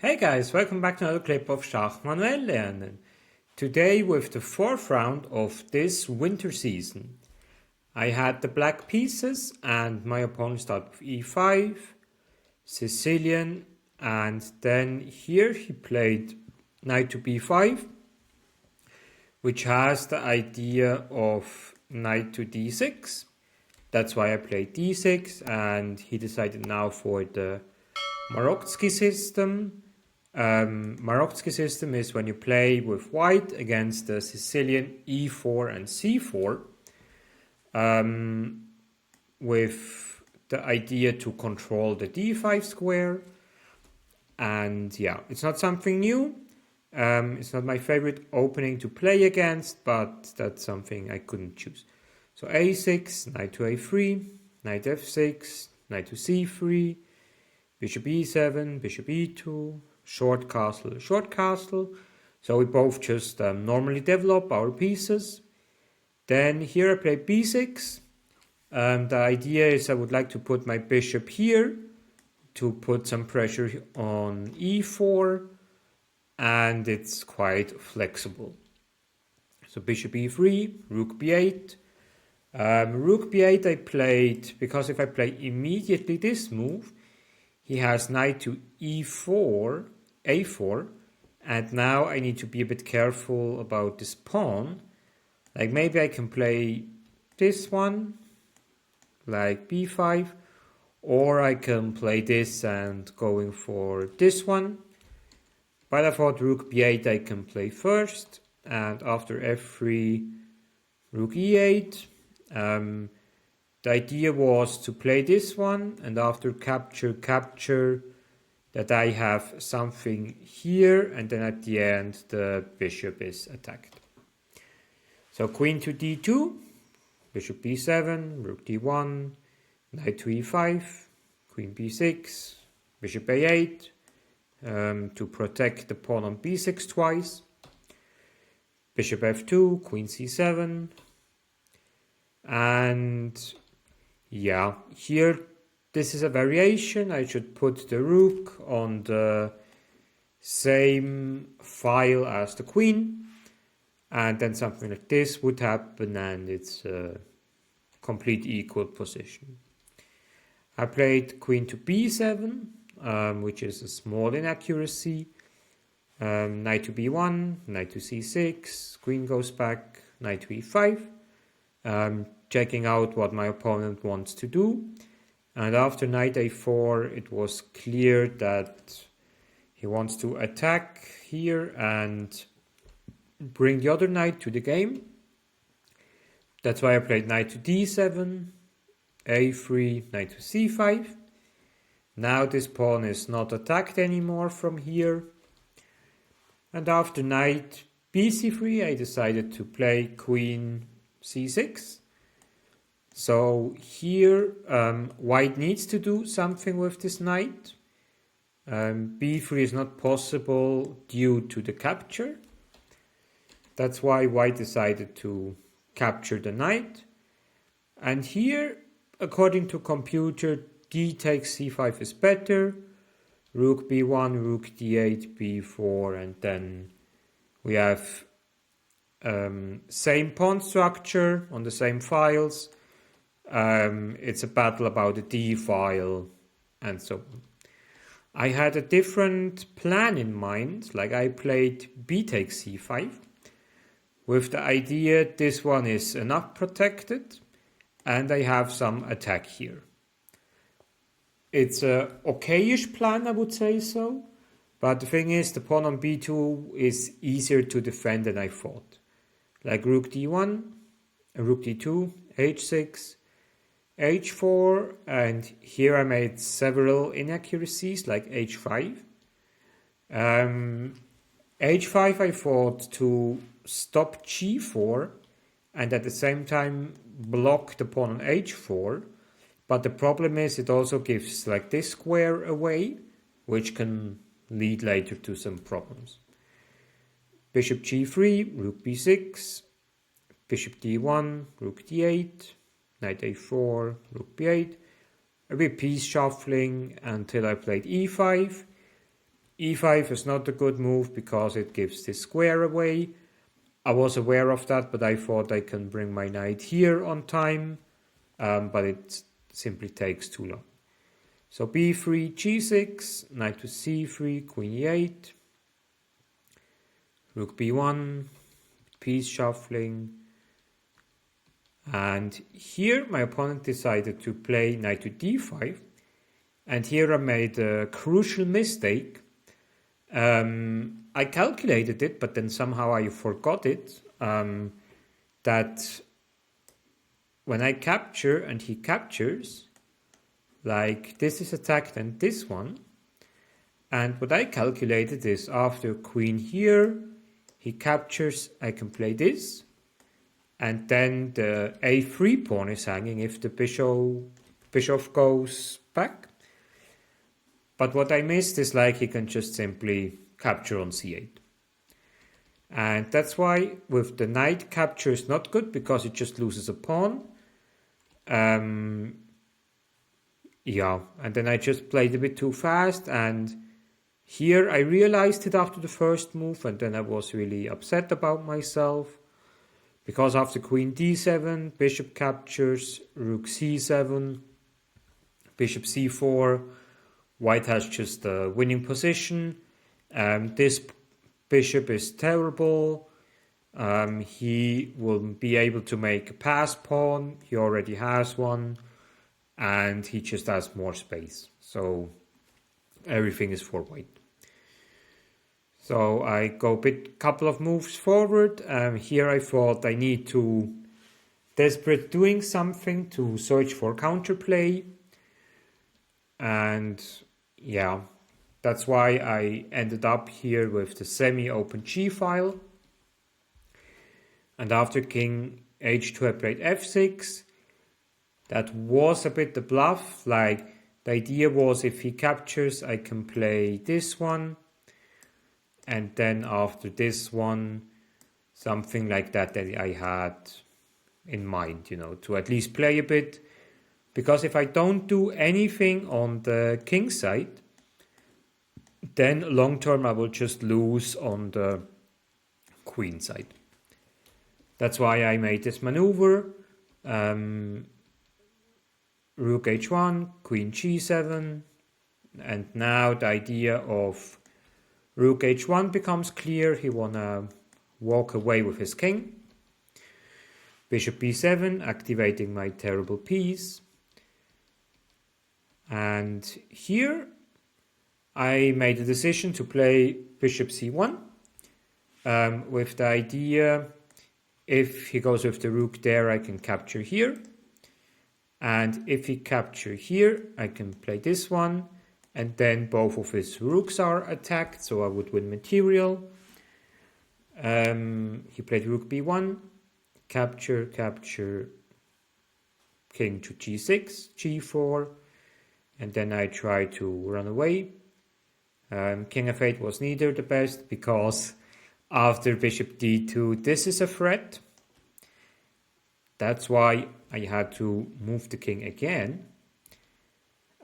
Hey guys, welcome back to another clip of Schach-manuel-lernen. Today with the fourth round of this winter season. I had the black pieces and my opponent started with e5, Sicilian, and then here he played knight to b5, which has the idea of knight to d6. That's why I played d6, and he decided now for the Marotzki system. Marotzki system is when you play with white against the Sicilian e4 and c4 with the idea to control the d5 square. And yeah, it's not something new. It's not my favorite opening to play against, but that's something I couldn't choose. So a6, knight to a3, knight f6, knight to c3, bishop e7, bishop e2, short castle, short castle. So we both just normally develop our pieces. Then here I play b6. The idea is I would like to put my bishop here to put some pressure on e4, and it's quite flexible. So bishop e3, rook b8. Rook b8 I played because if I play immediately this move, he has knight to e4, a4, and now I need to be a bit careful about this pawn. Like maybe I can play this one, like b5, or I can play this and going for this one. But I thought rook b8 I can play first, and after f3, rook e8. The idea was to play this one, and after capture, that I have something here, and then at the end the bishop is attacked. So queen to d2, bishop b7, rook d1, knight to e5, queen b6, bishop a8, to protect the pawn on b6 twice, bishop f2, queen c7, and yeah, here this is a variation. I should put the rook on the same file as the queen, and then something like this would happen, and it's a complete equal position. I played queen to b7, which is a small inaccuracy. Knight to b1, knight to c6, queen goes back, knight to e5. Checking out what my opponent wants to do. And after knight a4, it was clear that he wants to attack here and bring the other knight to the game. That's why I played knight to d7, a3, knight to c5. Now this pawn is not attacked anymore from here. And after knight bc3, I decided to play queen c6. So here white needs to do something with this knight. b3 is not possible due to the capture. That's why white decided to capture the knight. And here, according to computer, d takes c5 is better. Rook b1, rook d8, b4, and then we have same pawn structure on the same files. It's a battle about the D file and so on. I had a different plan in mind, like I played b takes c5 with the idea this one is enough protected and I have some attack here. It's a okayish plan, I would say so, but the thing is the pawn on b2 is easier to defend than I thought. Like rook d1, rook d2, h6, h4, and here I made several inaccuracies like h5. h5 I thought to stop g4 and at the same time block the pawn on h4, but the problem is it also gives like this square away, which can lead later to some problems. Bishop g3, rook b6, bishop d1, rook d8, knight a4, rook b8, a bit piece shuffling until I played e5. e5 is not a good move because it gives this square away. I was aware of that, but I thought I can bring my knight here on time, but it simply takes too long. So b3, g6, knight to c3, queen e8, rook b1, piece shuffling. And here my opponent decided to play knight to d5. And here I made a crucial mistake. I calculated it, but then somehow I forgot it, that when I capture and he captures, like this is attacked and this one. And what I calculated is after queen here, he captures, I can play this. And then the a3 pawn is hanging if the bishop goes back. But what I missed is like he can just simply capture on c8. And that's why with the knight capture is not good because it just loses a pawn. Yeah, and then I just played a bit too fast, and here I realized it after the first move, and then I was really upset about myself. Because after queen d7, bishop captures, rook c7, bishop c4, white has just a winning position. This bishop is terrible. He will be able to make a pass pawn. He already has one. And he just has more space. So everything is for white. So I go a couple of moves forward. Here I thought I need to desperate doing something to search for counterplay. And yeah, that's why I ended up here with the semi-open G file. And after king h2 I played f6. That was a bit the bluff, like the idea was if he captures I can play this one, and then after this one, something like that I had in mind, to at least play a bit, because if I don't do anything on the king side, then long term I will just lose on the queen side. That's why I made this maneuver. Rook h1, queen g7, and now the idea of rook h1 becomes clear. He wanna walk away with his king. Bishop b7, activating my terrible piece. And here I made a decision to play bishop c1 with the idea if he goes with the rook there I can capture here. And if he captures here, I can play this one, and then both of his rooks are attacked, so I would win material. He played rook b1, capture, king to g6, g4, and then I try to run away. King f8 was neither the best, because after bishop d2, this is a threat. That's why I had to move the king again.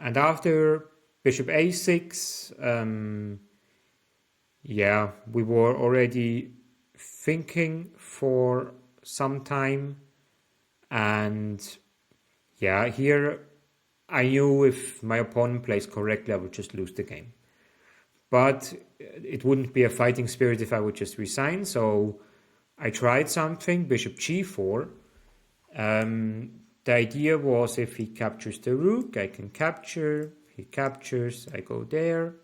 And after bishop a6, yeah, we were already thinking for some time. And yeah, here I knew if my opponent plays correctly, I would just lose the game. But it wouldn't be a fighting spirit if I would just resign. So I tried something, bishop g4. The idea was if he captures the rook, I can capture, he captures, I go there.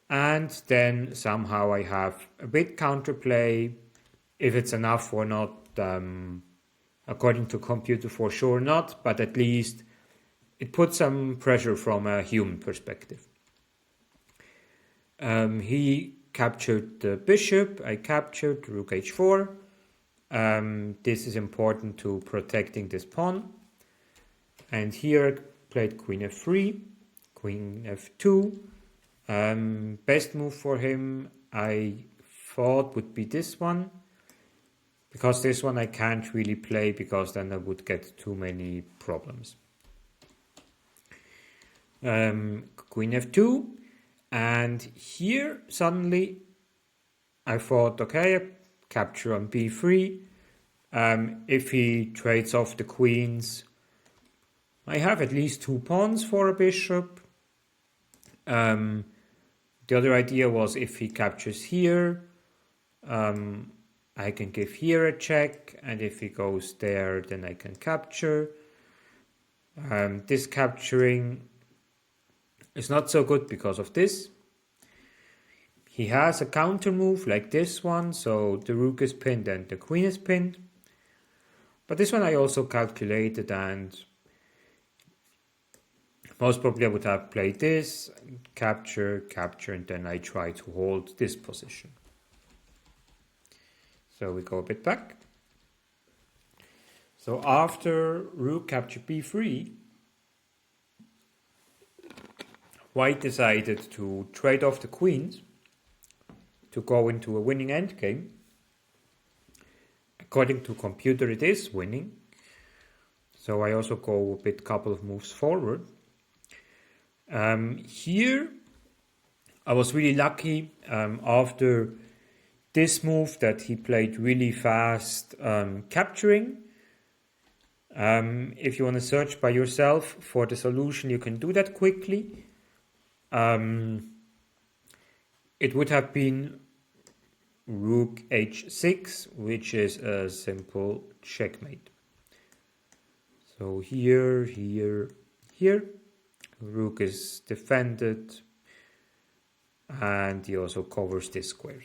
And then somehow I have a bit counterplay, if it's enough or not, according to computer for sure not, but at least it puts some pressure from a human perspective. He captured the bishop, I captured rook h4. This is important to protecting this pawn. And here I played queen f3, queen f2. Best move for him I thought would be this one, because this one I can't really play because then I would get too many problems. Queen f2, And here suddenly I thought, okay, capture on b3. If he trades off the queens, I have at least 2 pawns for a bishop. The other idea was if he captures here, I can give here a check, and if he goes there, then I can capture. This capturing is not so good because of this. He has a counter move like this one, so the rook is pinned and the queen is pinned. But this one I also calculated, and most probably I would have played this, capture, capture, and then I try to hold this position. So we go a bit back. So after rook capture b3, white decided to trade off the queens to go into a winning endgame. According to computer, it is winning. So I also go a couple of moves forward. Here, I was really lucky after this move that he played really fast capturing. If you want to search by yourself for the solution, you can do that quickly. It would have been rook h6, which is a simple checkmate. So here, here, here, rook is defended, and he also covers this square.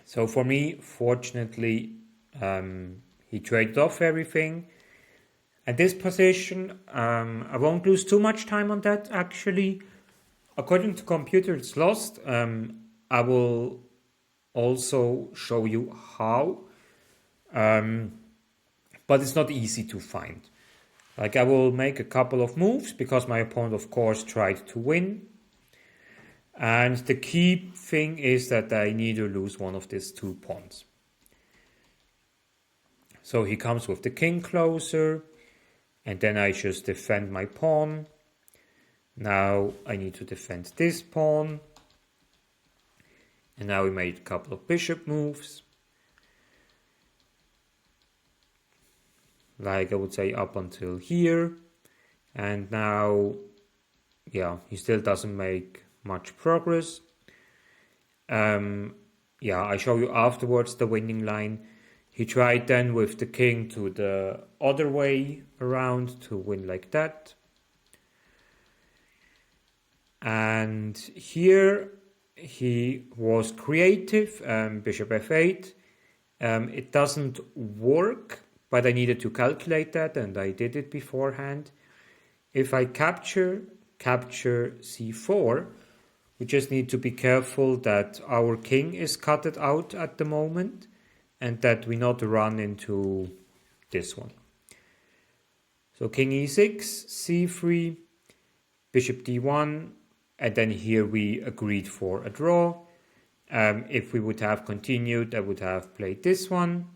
So for me, fortunately, he traded off everything. At this position, I won't lose too much time on that, actually. According to computer, it's lost. I will also show you how, but it's not easy to find. Like, I will make a couple of moves because my opponent, of course, tried to win. And the key thing is that I need to lose one of these 2 pawns. So he comes with the king closer, and then I just defend my pawn. Now I need to defend this pawn. And now we made a couple of bishop moves. Like I would say up until here. And now, yeah, he still doesn't make much progress. Yeah, I show you afterwards the winning line. He tried then with the king to the other way around to win like that. And here he was creative, bishop f8. It doesn't work, but I needed to calculate that, and I did it beforehand. If I capture c4, we just need to be careful that our king is cutted out at the moment, and that we not run into this one. So king e6, c3, bishop d1, and then here we agreed for a draw. If we would have continued, I would have played this one.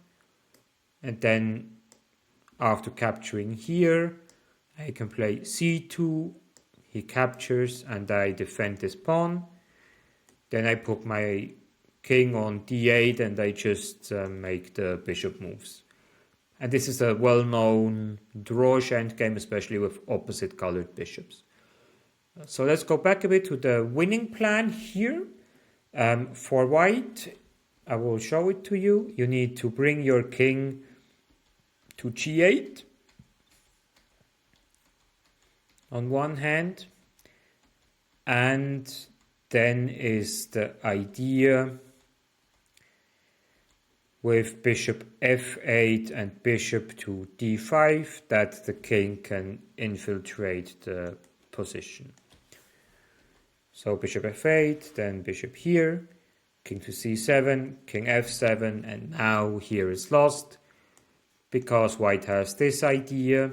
And then after capturing here, I can play c2. He captures and I defend this pawn. Then I put my king on d8 and I just make the bishop moves. And this is a well-known drawish endgame, especially with opposite colored bishops. So let's go back a bit to the winning plan here. For white, I will show it to you. You need to bring your king to g8 on one hand, and then is the idea with bishop f8 and bishop to d5 that the king can infiltrate the position. So bishop f8, then bishop here, king to c7, king f7, and now here is lost because white has this idea,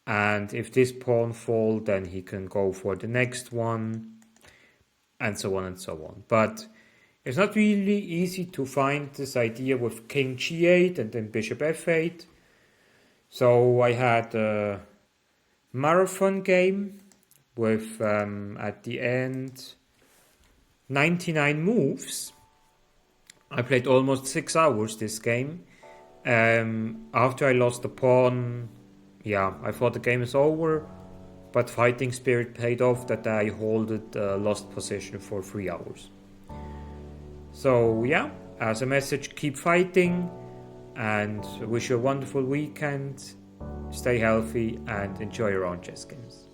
and if this pawn falls, then he can go for the next one, and so on and so on. But it's not really easy to find this idea with king g8 and then bishop f8. So I had a marathon game with, at the end, 99 moves. I played almost 6 hours this game. After I lost the pawn, I thought the game is over, but fighting spirit paid off that I holded the lost position for 3 hours. So as a message, keep fighting, and wish you a wonderful weekend. Stay healthy and enjoy your own chess games.